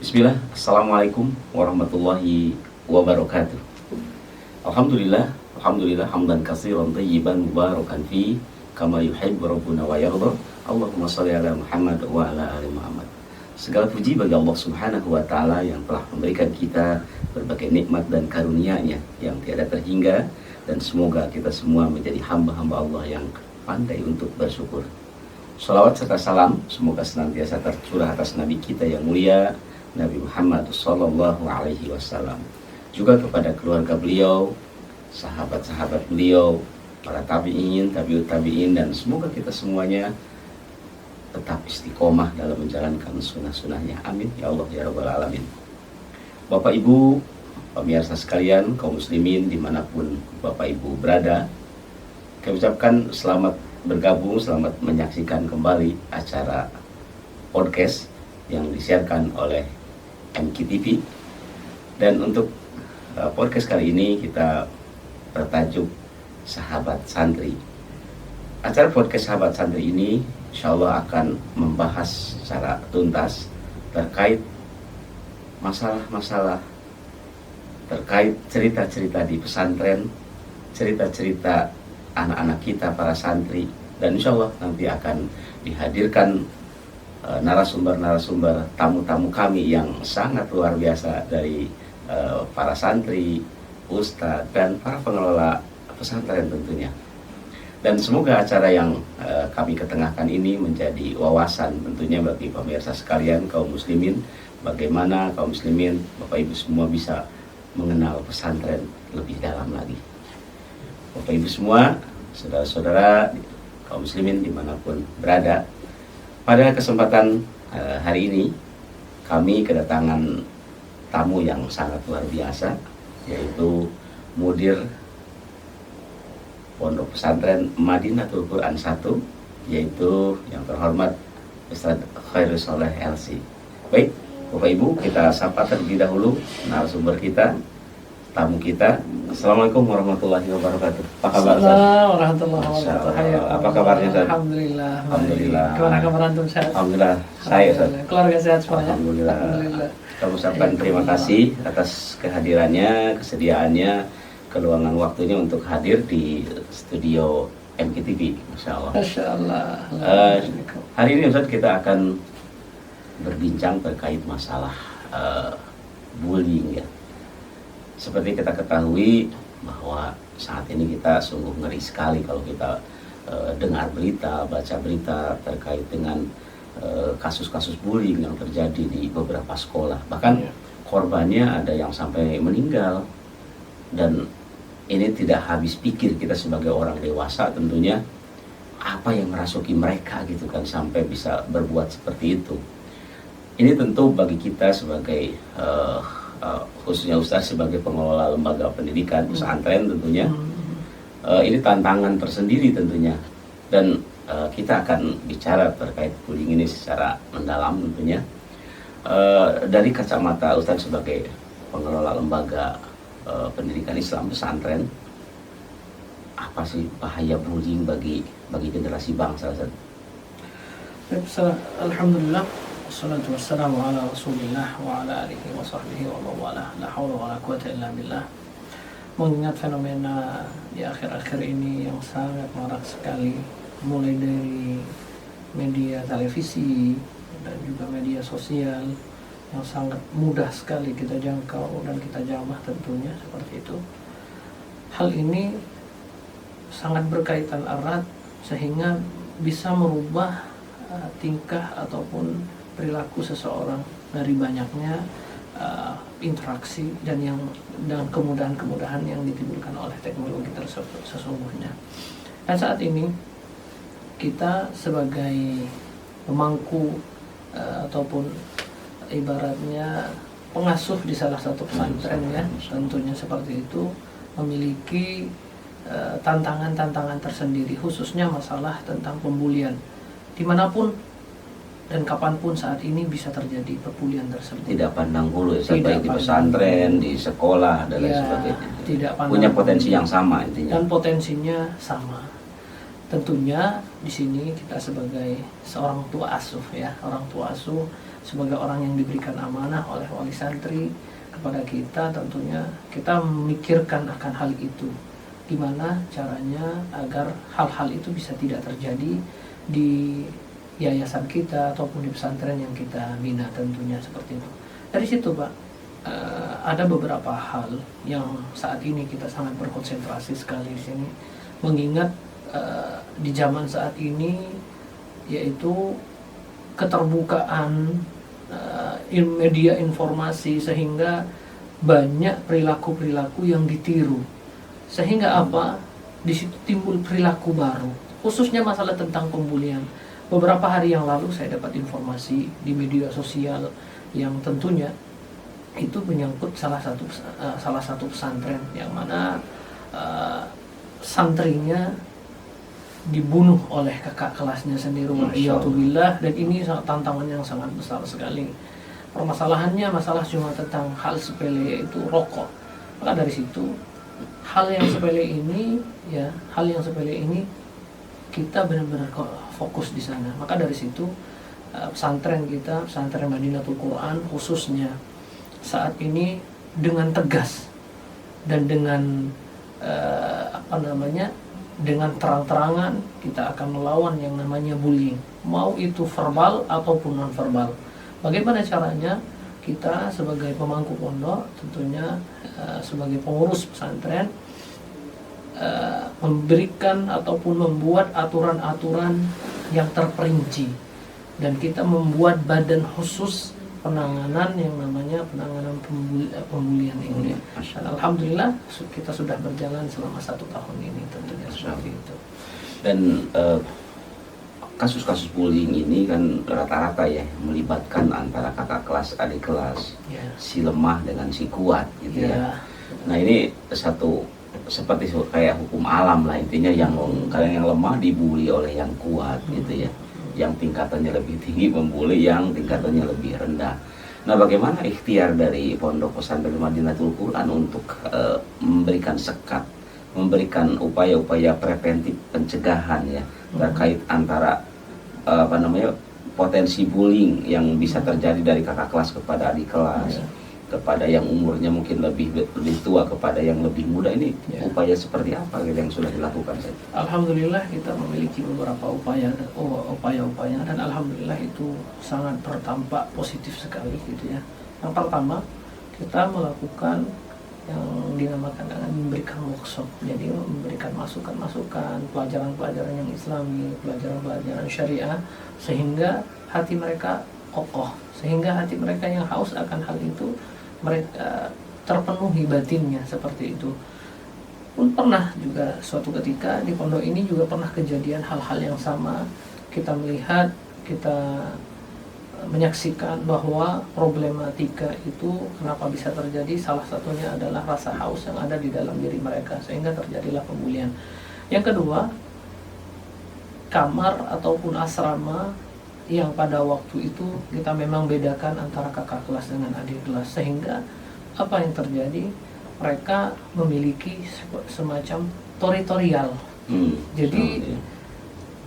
Bismillah, Assalamualaikum warahmatullahi wabarakatuh. Alhamdulillah, Alhamdulillah hamdan katsiran thayyiban mubarakan fi kama yuhibbu rabbuna wa yarda. Allahumma shalli ala Muhammad wa ala ali Muhammad. Segala puji bagi Allah Subhanahu wa taala yang telah memberikan kita berbagai nikmat dan karunia-Nya yang tiada terhingga, dan semoga kita semua menjadi hamba-hamba Allah yang pandai untuk bersyukur. Salawat serta salam semoga senantiasa tercurah atas Nabi kita yang mulia Nabi Muhammad Sallallahu Alaihi Wasallam, juga kepada keluarga beliau, sahabat-sahabat beliau, para tabi'in, tabi'ut tabi'in, dan semoga kita semuanya tetap istiqomah dalam menjalankan sunnah-sunnahnya. Amin ya Allah ya Rabbal Alamin. Bapak Ibu, pemirsa sekalian, kaum muslimin dimanapun Bapak Ibu berada, kami ucapkan selamat bergabung, selamat menyaksikan kembali acara podcast yang disiarkan oleh MKTV. Dan untuk podcast kali ini kita bertajuk Sahabat Santri. Acara podcast Sahabat Santri ini insya Allah akan membahas secara tuntas terkait masalah-masalah, terkait cerita-cerita di pesantren, cerita-cerita anak-anak kita para santri, dan insya Allah nanti akan dihadirkan narasumber-narasumber, tamu-tamu kami yang sangat luar biasa dari para santri, ustadz, dan para pengelola pesantren tentunya. Dan semoga acara yang kami ketengahkan ini menjadi wawasan tentunya bagi pemirsa sekalian, kaum muslimin, bagaimana kaum muslimin, Bapak Ibu semua bisa mengenal pesantren lebih dalam lagi. Bapak Ibu semua, saudara-saudara, kaum muslimin dimanapun berada, pada kesempatan hari ini kami kedatangan tamu yang sangat luar biasa, yaitu mudir Pondok Pesantren Madinatul Quran 1, yaitu yang terhormat Ustaz Khairul Soleh LC. Baik, Bapak Ibu, kita sapa terlebih dahulu narasumber kita, tamu kita. Assalamualaikum warahmatullahi wabarakatuh. Apa kabar, Ustaz? Warahmatullahi wabarakatuh. Apa kabarnya, Ustaz? Alhamdulillah. Alhamdulillah. Gimana kabar antum, sehat? Alhamdulillah, saya, Ustaz. Keluarga sehat semuanya? Alhamdulillah. Alhamdulillah. Kami ucapkan terima kasih atas kehadirannya, kesediaannya, keluangan waktunya untuk hadir di studio MKTV. Masya Allah. Masya Allah. Hari ini, Ustaz, kita akan berbincang terkait masalah bullying, ya. Seperti kita ketahui bahwa saat ini kita sungguh ngeri sekali kalau kita dengar berita, baca berita terkait dengan kasus-kasus bullying yang terjadi di beberapa sekolah. Bahkan korbannya ada yang sampai meninggal. Dan ini tidak habis pikir kita sebagai orang dewasa tentunya, apa yang merasuki mereka gitu kan sampai bisa berbuat seperti itu. Ini tentu bagi kita sebagai khususnya Ustaz sebagai pengelola lembaga pendidikan pesantren tentunya, ini tantangan tersendiri tentunya. Dan kita akan bicara terkait bullying ini secara mendalam tentunya, dari kacamata Ustaz sebagai pengelola lembaga pendidikan Islam pesantren. Apa sih bahaya bullying bagi generasi bangsa, Ustaz? Alhamdulillah. Wassalatu wassalamu ala rasulillah wa ala alihi wa sahbihi wa mawala. La hawla wa la quwata illa billah. Mengingat fenomena di akhir-akhir ini yang sangat marak sekali, mulai dari media televisi dan juga media sosial yang sangat mudah sekali kita jangkau dan kita jamah tentunya seperti itu. Hal ini sangat berkaitan erat sehingga bisa merubah tingkah ataupun perilaku seseorang dari banyaknya interaksi dan kemudahan-kemudahan yang ditimbulkan oleh teknologi tersebut sesungguhnya. Dan saat ini kita sebagai pemangku ataupun ibaratnya pengasuh di salah satu pesantren, ya tentunya seperti itu, memiliki tantangan-tantangan tersendiri, khususnya masalah tentang pembulian dimanapun dan kapanpun saat ini bisa terjadi perbulian tersebut. Tidak pandang bulu, ya, baik di pesantren, di sekolah dan lain sebagainya. Tidak punya potensi yang sama intinya. Dan potensinya sama. Tentunya di sini kita sebagai seorang tua asuh, ya, orang tua asuh sebagai orang yang diberikan amanah oleh wali santri kepada kita, tentunya kita memikirkan akan hal itu, gimana caranya agar hal-hal itu bisa tidak terjadi di yayasan kita ataupun di pesantren yang kita bina, tentunya seperti itu. Dari situ Pak, ada beberapa hal yang saat ini kita sangat berkonsentrasi sekali di sini, mengingat di zaman saat ini, yaitu keterbukaan media informasi, sehingga banyak perilaku-perilaku yang ditiru, sehingga apa, di situ timbul perilaku baru, khususnya masalah tentang pembulian. Beberapa hari yang lalu saya dapat informasi di media sosial yang tentunya itu menyangkut salah satu pesantren yang mana santrinya dibunuh oleh kakak kelasnya sendiri, waliyatubillah, dan ini tantangan yang sangat besar sekali. Permasalahannya masalah cuma tentang hal sepele, yaitu rokok. Maka dari situ hal yang sepele ini kita benar-benar fokus di sana. Maka dari situ pesantren kita, pesantren Madinatul Quran khususnya, saat ini dengan tegas dan dengan dengan terang-terangan kita akan melawan yang namanya bullying, mau itu verbal ataupun non-verbal. Bagaimana caranya? Kita sebagai pemangku pondok, tentunya sebagai pengurus pesantren, memberikan ataupun membuat aturan-aturan yang terperinci, dan kita membuat badan khusus penanganan yang namanya penanganan pembulian ini. Dan alhamdulillah kita sudah berjalan selama 1 tahun ini, tentunya seperti itu. Dan kasus-kasus bullying ini kan rata-rata ya melibatkan antara kakak kelas, adik kelas, si lemah dengan si kuat gitu ya. Nah ini seperti kayak hukum alam lah, intinya yang lemah dibully oleh yang kuat gitu ya, yang tingkatannya lebih tinggi membuli yang tingkatannya lebih rendah. Nah bagaimana ikhtiar dari Pondok Pesantren Madinatul Quran untuk memberikan sekat, memberikan upaya-upaya preventif pencegahan ya terkait antara potensi bullying yang bisa terjadi dari kakak kelas kepada adik kelas, kepada yang umurnya mungkin lebih tua kepada yang lebih muda, ini upaya seperti apa yang sudah dilakukan? Alhamdulillah kita memiliki beberapa upaya dan alhamdulillah itu sangat bertampak positif sekali gitu ya. Yang pertama, kita melakukan yang dinamakan dengan memberikan workshop, jadi memberikan masukan-masukan, pelajaran-pelajaran yang islami, pelajaran-pelajaran syariah, sehingga hati mereka kokoh, sehingga hati mereka yang haus akan hal itu mereka terpenuhi batinnya, seperti itu. Pun pernah juga suatu ketika di pondok ini juga pernah kejadian hal-hal yang sama. Kita melihat, kita menyaksikan bahwa problematika itu kenapa bisa terjadi, salah satunya adalah rasa haus yang ada di dalam diri mereka, sehingga terjadilah pembulian. Yang kedua, kamar ataupun asrama yang pada waktu itu kita memang bedakan antara kakak kelas dengan adik kelas, sehingga apa yang terjadi, mereka memiliki semacam teritorial. Jadi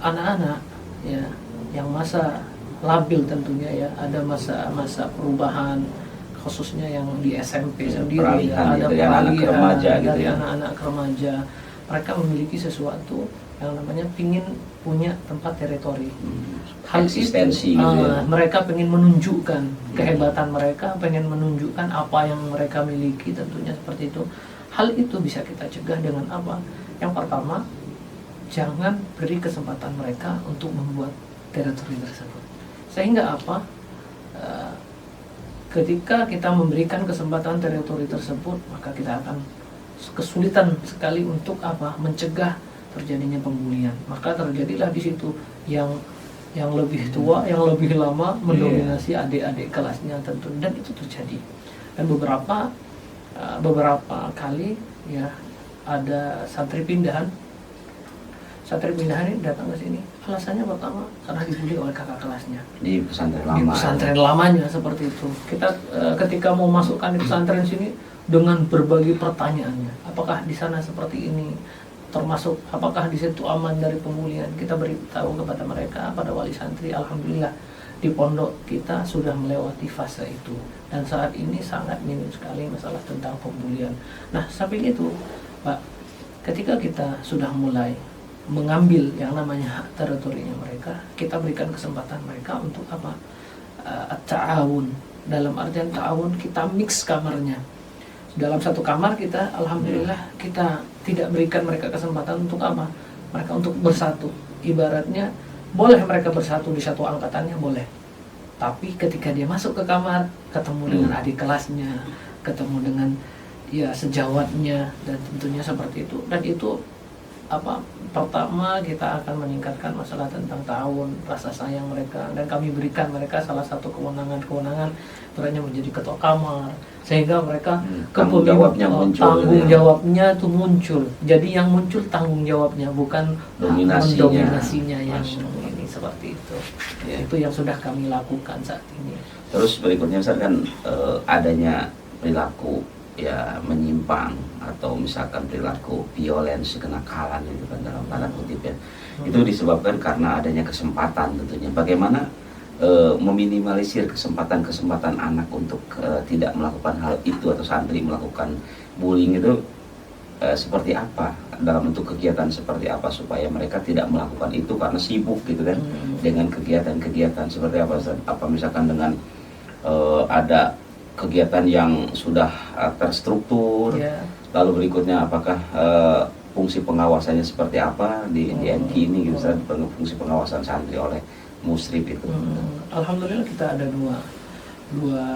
anak-anak ya yang masa labil tentunya ya, ada masa perubahan, khususnya yang di SMP sendiri ya, ada peralihan dari anak-anak ke remaja. Mereka memiliki sesuatu yang namanya pingin punya tempat teritori. Hal eksistensi itu, gitu ya. Mereka pengen menunjukkan kehebatan mereka, pengen menunjukkan apa yang mereka miliki, tentunya seperti itu. Hal itu bisa kita cegah dengan apa? Yang pertama, jangan beri kesempatan mereka untuk membuat teritori tersebut. Sehingga apa? Ketika kita memberikan kesempatan teritori tersebut, maka kita akan kesulitan sekali untuk apa? Mencegah terjadinya pembulian. Maka terjadilah di situ yang lebih tua, yang lebih lama mendominasi adik-adik kelasnya tentu, dan itu terjadi. Dan beberapa kali ya ada santri pindahan ini datang ke sini, alasannya pertama karena dibully oleh kakak kelasnya di pesantren lama. Di pesantren lamanya seperti itu. Kita ketika mau masukkan di pesantren sini dengan berbagai pertanyaannya, apakah di sana seperti ini, termasuk apakah di situ aman dari pembulian, kita beritahu kepada mereka, pada wali santri, alhamdulillah di pondok kita sudah melewati fase itu, dan saat ini sangat minim sekali masalah tentang pembulian. Nah, samping itu, Pak, ketika kita sudah mulai mengambil yang namanya hak teritorinya mereka, kita berikan kesempatan mereka untuk apa? Ta'awun. Dalam artian ta'awun, kita mix kamarnya. Dalam satu kamar kita, alhamdulillah, kita tidak berikan mereka kesempatan untuk apa? Mereka untuk bersatu. Ibaratnya, boleh mereka bersatu di satu angkatannya, boleh. Tapi ketika dia masuk ke kamar, ketemu dengan adik kelasnya, ketemu dengan ya sejawatnya, dan tentunya seperti itu. Dan itu apa, pertama kita akan meningkatkan masalah tentang ta'awun, rasa sayang mereka, dan kami berikan mereka salah satu kewenangan beranya menjadi ketua kamar, sehingga mereka tanggung jawabnya muncul. Tanggung jawabnya itu muncul. Jadi yang muncul tanggung jawabnya, bukan dominasinya yang ini seperti itu. Ya, itu yang sudah kami lakukan saat ini. Terus berikutnya misalkan adanya perilaku ya menyimpang atau misalkan perilaku violence, kenakalan itu kan dalam tanda kutip ya, itu disebabkan karena adanya kesempatan tentunya. Bagaimana meminimalisir kesempatan anak untuk tidak melakukan hal itu, atau santri melakukan bullying itu seperti apa, dalam bentuk kegiatan seperti apa supaya mereka tidak melakukan itu karena sibuk gitu kan dengan kegiatan-kegiatan seperti apa Ustaz? Apa misalkan dengan ada kegiatan yang sudah terstruktur, lalu berikutnya apakah fungsi pengawasannya seperti apa di MK ini gitu Ustaz, fungsi pengawasan santri oleh musyrif itu. Alhamdulillah kita ada dua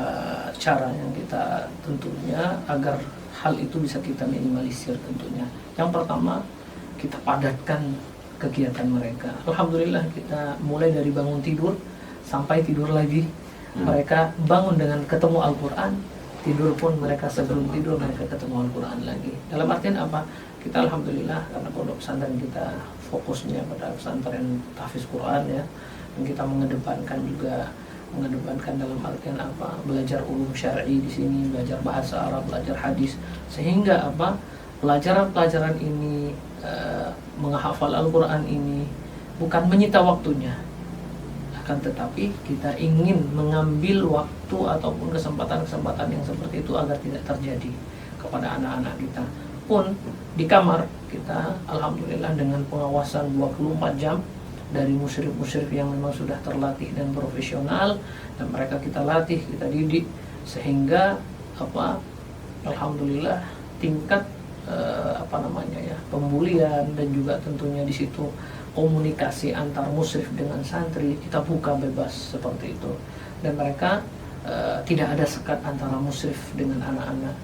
cara yang kita tentunya agar hal itu bisa kita minimalisir tentunya. Yang pertama, kita padatkan kegiatan mereka. Alhamdulillah kita mulai dari bangun tidur sampai tidur lagi. Mereka bangun dengan ketemu Al-Quran, tidur pun mereka sebelum tidur mereka ketemu Al-Quran lagi. Dalam artian apa? Kita alhamdulillah karena pondok pesantren kita fokusnya pada pesantren tahfiz Quran ya, dan kita mengedepankan dalam artian apa? Belajar ulum syar'i di sini, belajar bahasa Arab, belajar hadis, sehingga apa? Pelajaran-pelajaran ini menghafal Al-Quran ini bukan menyita waktunya, akan tetapi kita ingin mengambil waktu ataupun kesempatan-kesempatan yang seperti itu agar tidak terjadi kepada anak-anak kita. Pun di kamar kita alhamdulillah dengan pengawasan 24 jam dari musyrif-musyrif yang memang sudah terlatih dan profesional, dan mereka kita latih, kita didik, sehingga apa, alhamdulillah tingkat pembulian dan juga tentunya di situ komunikasi antar musyrif dengan santri kita buka bebas seperti itu, dan mereka tidak ada sekat antara musyrif dengan anak-anak.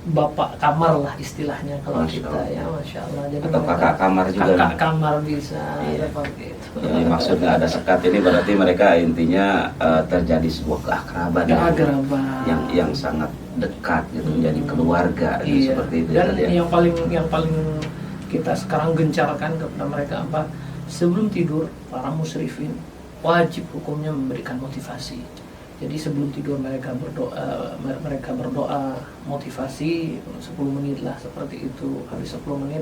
Bapak kamar lah istilahnya kalau kita ya, Masya Allah. Jadi atau kakak kamar juga. Kakak kamar bisa seperti itu. Jadi maksudnya ada sekat ini berarti mereka intinya terjadi sebuah keakraban yang sangat dekat gitu, menjadi keluarga gitu, seperti itu. Dan yang paling kita sekarang gencarkan kepada mereka apa? Sebelum tidur para musyrifin wajib hukumnya memberikan motivasi. Jadi sebelum tidur mereka berdoa motivasi 10 menit lah seperti itu. Habis 10 menit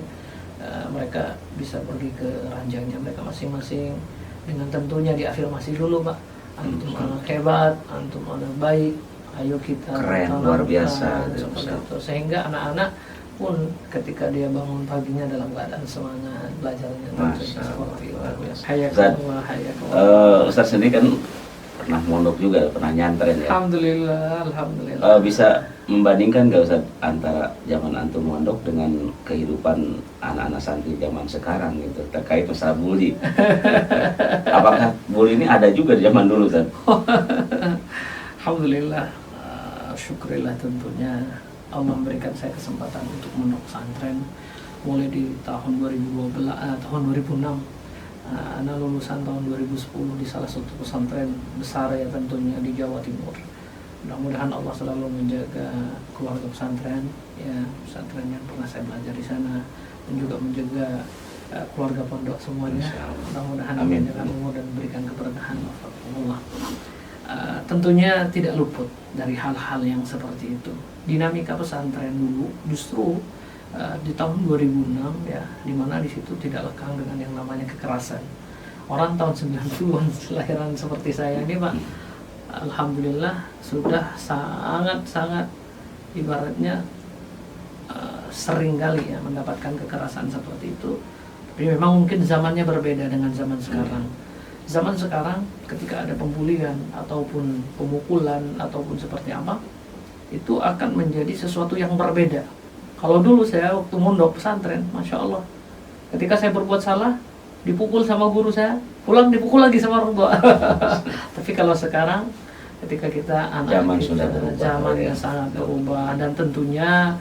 mereka bisa pergi ke ranjangnya mereka masing-masing, dengan tentunya diafirmasi dulu, Pak. Antum anak hebat, antum anak baik, ayo kita keren, luar biasa seperti itu. Sehingga anak-anak pun ketika dia bangun paginya dalam keadaan semangat belajarnya seperti itu. Hayakallah. Ustaz sendiri kan pernah mondok juga, pernah nyantren ya. Alhamdulillah. Bisa membandingkan nggak Ustaz antara zaman antum mondok dengan kehidupan anak-anak santri zaman sekarang gitu, terkait masalah bully? Apakah bully ini ada juga di zaman dulu Ustaz? Alhamdulillah, syukurillah tentunya Allah memberikan saya kesempatan untuk mondok pesantren mulai di tahun 2006. Anak lulusan tahun 2010 di salah satu pesantren besar ya tentunya di Jawa Timur. Mudah-mudahan Allah selalu menjaga keluarga pesantren ya, pesantren yang pernah saya belajar di sana, dan juga menjaga keluarga pondok semuanya. Mudah-mudahan amin dengan umur dan berikan keberkahan Allah. Tentunya tidak luput dari hal-hal yang seperti itu. Dinamika pesantren dulu justru di tahun 2006 ya, dimana di situ tidak lekang dengan yang namanya kekerasan. orang tahun 90-an lahiran seperti saya ini Pak, alhamdulillah sudah sangat ibaratnya sering kali ya mendapatkan kekerasan seperti itu. Tapi memang mungkin zamannya berbeda dengan zaman sekarang. Zaman sekarang ketika ada pembulian ataupun pemukulan ataupun seperti apa, itu akan menjadi sesuatu yang berbeda. Kalau dulu saya waktu mondok pesantren, Masya Allah, ketika saya berbuat salah, dipukul sama guru saya, pulang dipukul lagi sama orang tua. Tapi kalau sekarang, ketika kita zaman sudah berubah, zamannya sangat berubah, dan tentunya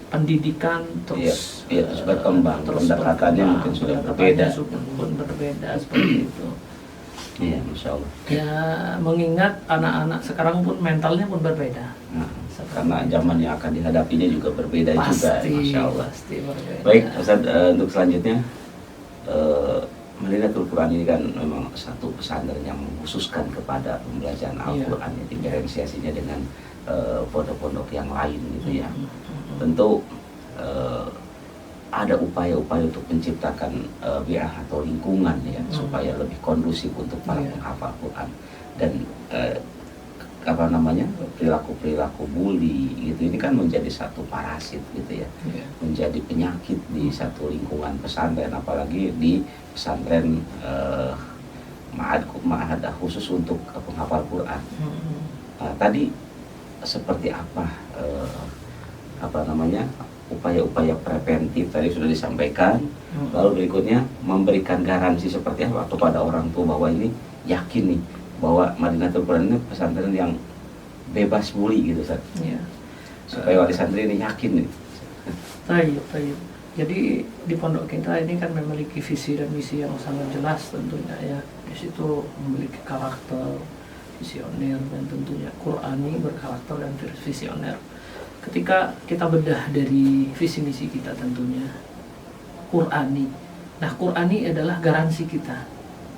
pendidikan terus berkembang, pendekatannya mungkin sudah berbeda. Berbeda seperti itu. Iya, Masya Allah. Ya, mengingat anak-anak sekarang pun mentalnya pun berbeda. Nah, karena zaman yang akan dihadapinya juga berbeda juga, Masya Allah. Pasti berbeda. Baik, Ustaz, untuk selanjutnya, Madinatul Quran ini kan memang satu pesantren yang mengkhususkan kepada pembelajaran Al-Quran, ya, diferensiasinya dengan pondok-pondok yang lain gitu ya. Tentu ada upaya-upaya untuk menciptakan bi'ah atau lingkungan ya, supaya lebih kondusif untuk para penghafal Quran, dan perilaku bully gitu ini kan menjadi satu parasit gitu ya, menjadi penyakit di satu lingkungan pesantren, apalagi di pesantren ma'had khusus untuk penghafal Quran. Tadi seperti apa upaya-upaya preventif tadi sudah disampaikan. Lalu berikutnya memberikan garansi seperti apa kepada orang tua bahwa ini yakin nih bahwa Madinatul Quran ini pesantren yang bebas bully gitu, Ustaz. Supaya wali santri ini yakin nih. Tayyib. Jadi di pondok kita ini kan memiliki visi dan misi yang sangat jelas tentunya ya. Di situ memiliki karakter visioner dan tentunya Qurani berkarakter dan visioner. Ketika kita bedah dari visi misi kita tentunya Qurani. Nah, Qurani adalah garansi kita.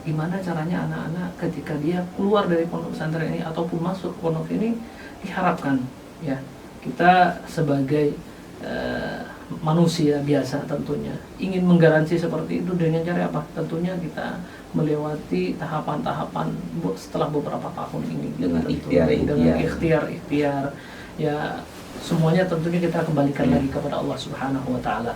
Gimana caranya anak-anak ketika dia keluar dari pondok pesantren ini ataupun masuk pondok ini, diharapkan ya kita sebagai manusia biasa tentunya ingin menggaransi seperti itu dengan cara apa? Tentunya kita melewati tahapan-tahapan setelah beberapa tahun ini dengan ikhtiar ya, semuanya tentunya kita kembalikan lagi kepada Allah Subhanahu wa taala.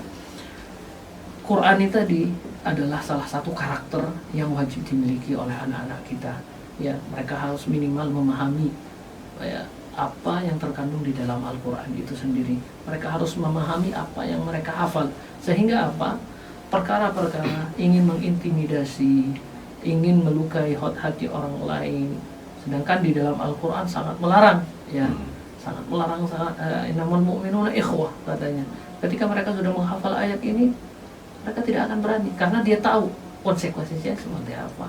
Quran ini tadi adalah salah satu karakter yang wajib dimiliki oleh anak-anak kita. Ya, mereka harus minimal memahami ya, apa yang terkandung di dalam Al-Quran itu sendiri. Mereka harus memahami apa yang mereka hafal. Sehingga apa? Perkara-perkara ingin mengintimidasi, ingin melukai hati orang lain. Sedangkan di dalam Al-Quran sangat melarang. Ya, sangat melarang. Innamal mu'minuna ikhwah katanya. Ketika mereka sudah menghafal ayat ini, mereka tidak akan berani. Karena dia tahu konsekuensinya seperti apa.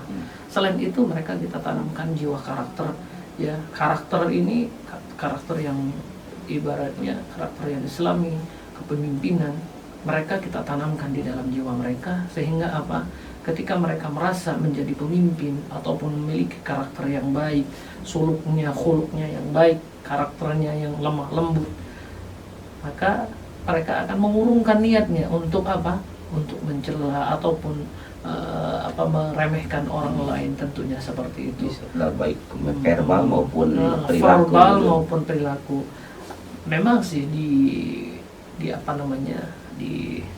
Selain itu mereka kita tanamkan jiwa karakter. Ya, karakter ini karakter yang ibaratnya karakter yang Islami, kepemimpinan, mereka kita tanamkan di dalam jiwa mereka sehingga apa? Ketika mereka merasa menjadi pemimpin ataupun memiliki karakter yang baik, suluknya, khuluknya yang baik, karakternya yang lemah lembut, maka mereka akan mengurungkan niatnya untuk apa? Untuk mencela ataupun meremehkan orang lain, tentunya seperti itu. Baik verbal maupun perilaku. Verbal maupun perilaku. Memang sih di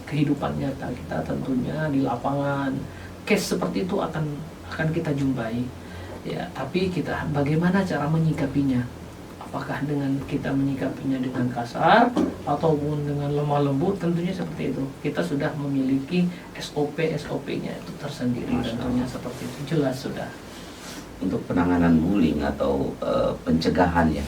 kehidupan nyata kita tentunya di lapangan case seperti itu akan kita jumpai. Ya, tapi kita bagaimana cara menyikapinya? Apakah dengan kita menyikapinya dengan kasar ataupun dengan lemah lembut, tentunya seperti itu. Kita sudah memiliki SOP-nya itu tersendiri, tentunya seperti itu. Jelas sudah. Untuk penanganan bullying atau pencegahan ya,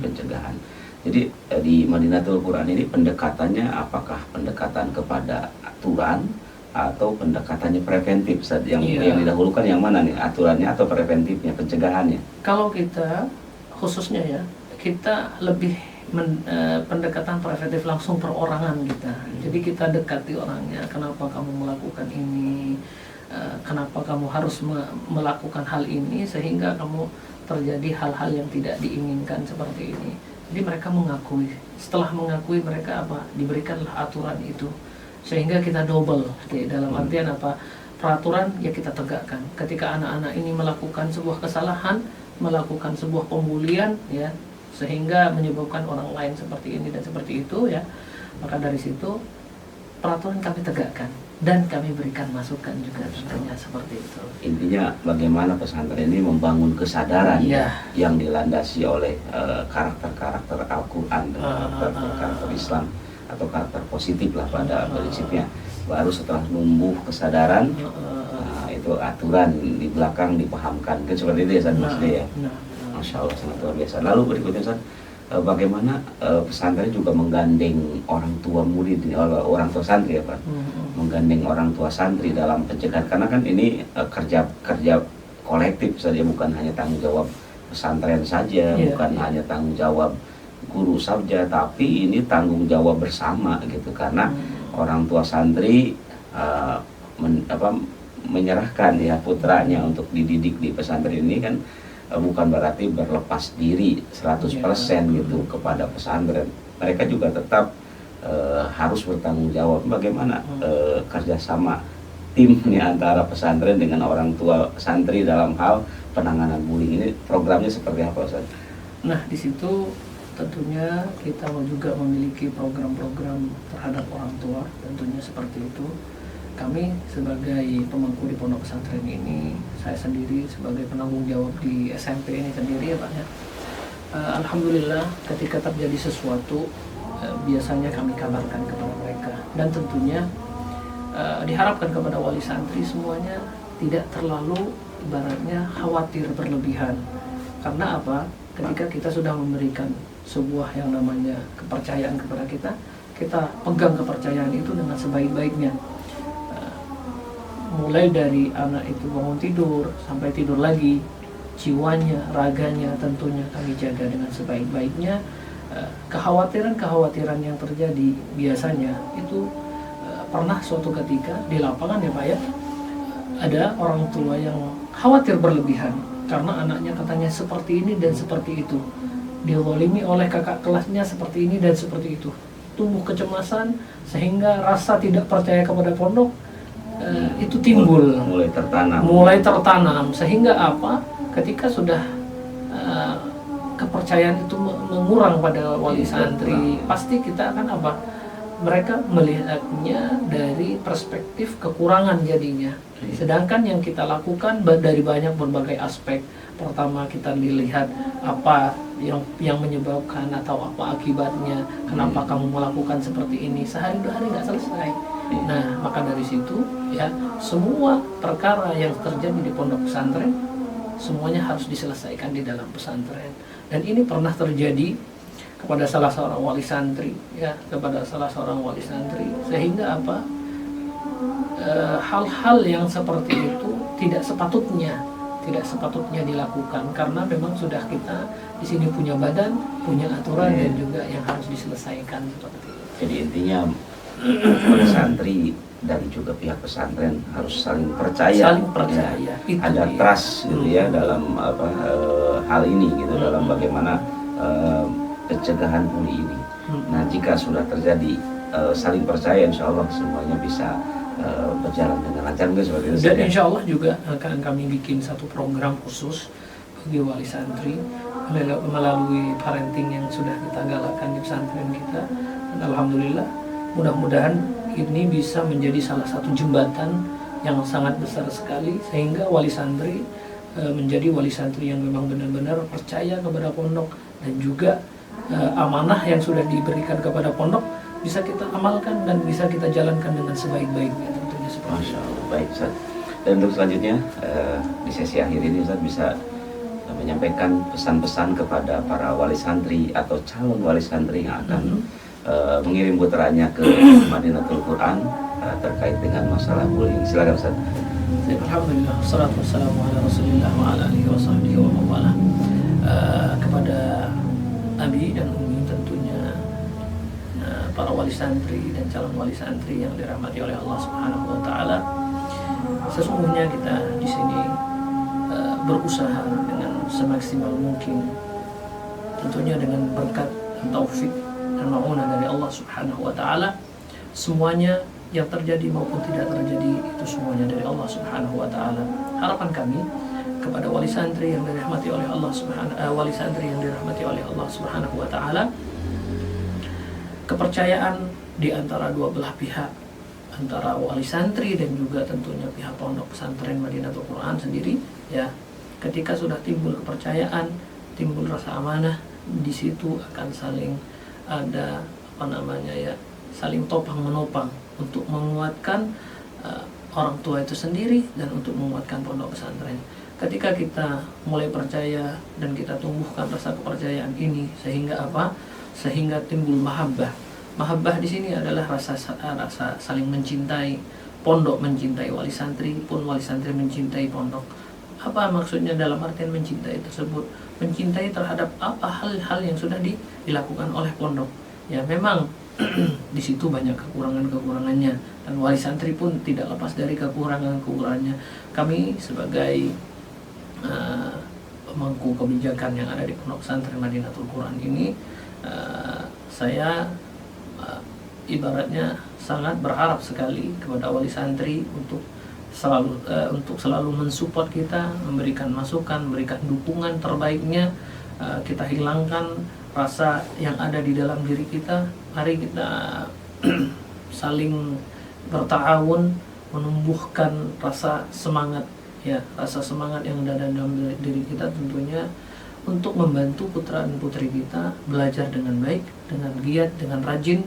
pencegahan. Jadi di Madinatul Quran ini pendekatannya apakah pendekatan kepada aturan atau pendekatannya preventif? Yang didahulukan yang mana nih? Aturannya atau preventifnya, pencegahannya? Kalau kita khususnya ya, kita lebih pendekatan preventif langsung perorangan kita. Jadi kita dekati orangnya, kenapa kamu melakukan ini, kenapa kamu harus melakukan hal ini sehingga kamu terjadi hal-hal yang tidak diinginkan seperti ini. Jadi mereka mengakui, setelah mengakui mereka apa? Diberikanlah aturan itu sehingga kita double dalam artian apa? peraturan ya kita tegakkan. Ketika anak-anak ini melakukan sebuah kesalahan, melakukan sebuah pembulian ya, sehingga menyebabkan orang lain seperti ini dan seperti itu ya, maka dari situ peraturan kami tegakkan dan kami berikan masukan juga tentunya seperti itu. Intinya bagaimana pesantren ini membangun kesadaran yang dilandasi oleh karakter-karakter Al-Quran dan karakter Islam atau karakter positif lah pada prinsipnya. Baru setelah numbuh kesadaran, itu aturan di belakang dipahamkan, kan seperti itu ya Ustaz Mas ya. Masya Allah, sangat luar biasa. Lalu berikutnya Ustaz, bagaimana pesantren juga menggandeng orang tua murid, orang tua santri ya Pak, menggandeng orang tua santri dalam pencegahan, karena kan ini kerja kolektif saja, bukan hanya tanggung jawab pesantren saja, bukan hanya tanggung jawab guru saja, tapi ini tanggung jawab bersama gitu, karena orang tua santri menyerahkan ya putranya untuk dididik di pesantren ini kan bukan berarti berlepas diri 100% gitu kepada pesantren. Mereka juga tetap harus bertanggung jawab bagaimana kerjasama tim nih antara pesantren dengan orang tua santri dalam hal penanganan bullying ini. Programnya seperti apa Ustaz? Nah, di situ tentunya kita juga memiliki program-program terhadap orang tua, tentunya seperti itu. Kami sebagai pemangku di pondok pesantren ini, saya sendiri sebagai penanggung jawab di SMP ini sendiri ya Pak ya. Alhamdulillah ketika terjadi sesuatu biasanya kami kabarkan kepada mereka, dan tentunya diharapkan kepada wali santri semuanya tidak terlalu ibaratnya khawatir berlebihan. Karena apa? Ketika kita sudah memberikan sebuah yang namanya kepercayaan kepada kita, kita pegang kepercayaan itu dengan sebaik-baiknya. Mulai dari anak itu bangun tidur sampai tidur lagi, jiwanya, raganya tentunya kami jaga dengan sebaik-baiknya. Kekhawatiran-kekhawatiran yang terjadi biasanya itu pernah suatu ketika di lapangan ya Pak ya, ada orang tua yang khawatir berlebihan karena anaknya katanya seperti ini dan seperti itu, dizalimi oleh kakak kelasnya seperti ini dan seperti itu, tumbuh kecemasan sehingga rasa tidak percaya kepada pondok itu timbul, mulai tertanam sehingga apa, ketika sudah kepercayaan itu mengurang pada wali santri, pasti kita akan apa, mereka melihatnya dari perspektif kekurangan jadinya. Sedangkan yang kita lakukan dari berbagai aspek. Pertama kita dilihat apa yang menyebabkan atau apa akibatnya, kenapa kamu melakukan seperti ini, sehari dua hari nggak selesai. Nah maka dari situ ya, semua perkara yang terjadi di pondok pesantren semuanya harus diselesaikan di dalam pesantren. Dan ini pernah terjadi kepada salah seorang wali santri ya, sehingga apa, hal-hal yang seperti itu tidak sepatutnya dilakukan, karena memang sudah kita di sini punya badan, punya aturan dan juga yang harus diselesaikan seperti itu. Jadi intinya para santri dan juga pihak pesantren harus saling percaya. Ya, ada trust gitu ya dalam hal ini gitu, dalam bagaimana pencegahan bully ini. Nah jika sudah terjadi saling percaya, insya Allah semuanya bisa berjalan dengan lancar seperti itu. Dan insya Allah juga akan kami bikin satu program khusus bagi wali santri melalui parenting yang sudah kita galakan di pesantren kita. Dan alhamdulillah, mudah-mudahan ini bisa menjadi salah satu jembatan yang sangat besar sekali, sehingga wali santri menjadi wali santri yang memang benar-benar percaya kepada pondok, dan juga amanah yang sudah diberikan kepada pondok bisa kita amalkan dan bisa kita jalankan dengan sebaik-baiknya tentunya seperti itu. Masya Allah, baik Ustaz. Dan untuk selanjutnya di sesi akhir ini Ustaz bisa menyampaikan pesan-pesan kepada para wali santri atau calon wali santri yang akan mengirim putranya ke Madinatul Quran terkait dengan masalah bullying. Silakan Ustaz. Alhamdulillah, wassalatu wassalamu ala Rasulillah wa ala alihi wa sahbihi wa mawala. Kepada Abi dan Umi tentunya, para wali santri dan calon wali santri yang dirahmati oleh Allah Subhanahu wa taala. Sesungguhnya kita di sini berusaha dengan semaksimal mungkin, tentunya dengan berkat taufik dan ma'unah dari Allah Subhanahu wa taala. Semuanya yang terjadi maupun tidak terjadi itu semuanya dari Allah Subhanahu wa taala. Harapan kami kepada wali santri yang dirahmati oleh Allah Subhanahu wa taala, kepercayaan di antara dua belah pihak, antara wali santri dan juga tentunya pihak pondok pesantren Madinatul Quran sendiri, ya, ketika sudah timbul kepercayaan, timbul rasa amanah, di situ akan saling ada saling topang menopang untuk menguatkan orang tua itu sendiri dan untuk menguatkan pondok pesantren. Ketika kita mulai percaya dan kita tumbuhkan rasa kepercayaan ini, sehingga timbul mahabbah. Mahabbah di sini adalah rasa saling mencintai, pondok mencintai wali santri, pun wali santri mencintai pondok. Apa maksudnya dalam artian mencintai tersebut? Mencintai terhadap apa hal-hal yang sudah dilakukan oleh pondok. Ya, memang di situ banyak kekurangannya, dan wali santri pun tidak lepas dari kekurangannya. Kami sebagai pemangku kebijakan yang ada di Pondok Pesantren Madinatul Quran ini, saya ibaratnya sangat berharap sekali kepada wali santri untuk selalu mensupport kita, memberikan masukan, memberikan dukungan terbaiknya. Kita hilangkan rasa yang ada di dalam diri kita. Mari kita saling berta'awun, menumbuhkan rasa semangat, ya, rasa semangat yang ada dalam diri kita tentunya untuk membantu putra dan putri kita belajar dengan baik, dengan giat, dengan rajin.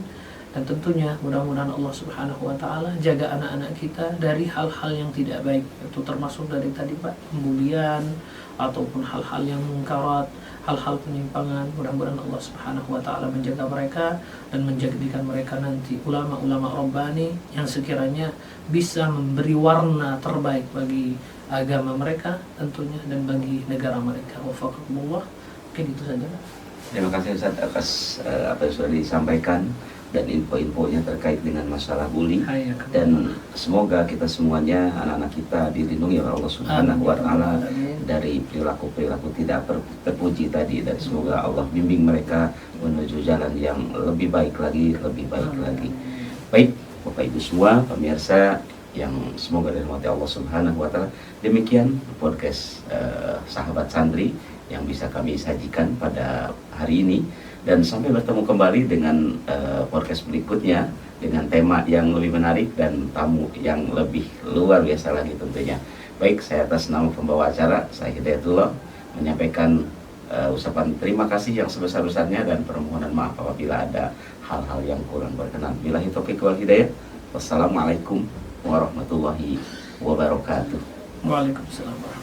Dan tentunya mudah-mudahan Allah Subhanahu wa taala jaga anak-anak kita dari hal-hal yang tidak baik, itu termasuk dari tadi Pak, pembulian ataupun hal-hal yang mungkarat, hal-hal penyimpangan. Mudah-mudahan Allah Subhanahu wa taala menjaga mereka dan menjadikan mereka nanti ulama-ulama rabbani yang sekiranya bisa memberi warna terbaik bagi agama mereka tentunya dan bagi negara mereka. Wafaqakumullah. Mungkin itu saja. Terima kasih Ustaz atas apa yang sudah disampaikan dan info-infonya terkait dengan masalah bully. Dan semoga kita semuanya, anak-anak kita, dilindungi oleh Allah Subhanahu wa taala dari perilaku-perilaku tidak terpuji tadi, dan semoga Allah bimbing mereka menuju jalan yang lebih baik lagi. Baik Bapak Ibu semua pemirsa yang semoga dirahmati Allah Subhanahu wa taala, demikian podcast Sahabat Santri yang bisa kami sajikan pada hari ini. Dan sampai bertemu kembali dengan podcast berikutnya dengan tema yang lebih menarik dan tamu yang lebih luar biasa lagi tentunya. Baik, saya atas nama pembawa acara, saya Hidayatullah, menyampaikan ucapan terima kasih yang sebesar-besarnya dan permohonan maaf apabila ada hal-hal yang kurang berkenan. Billahi taufiq wal hidayah. Wassalamualaikum warahmatullahi wabarakatuh. Waalaikumsalam.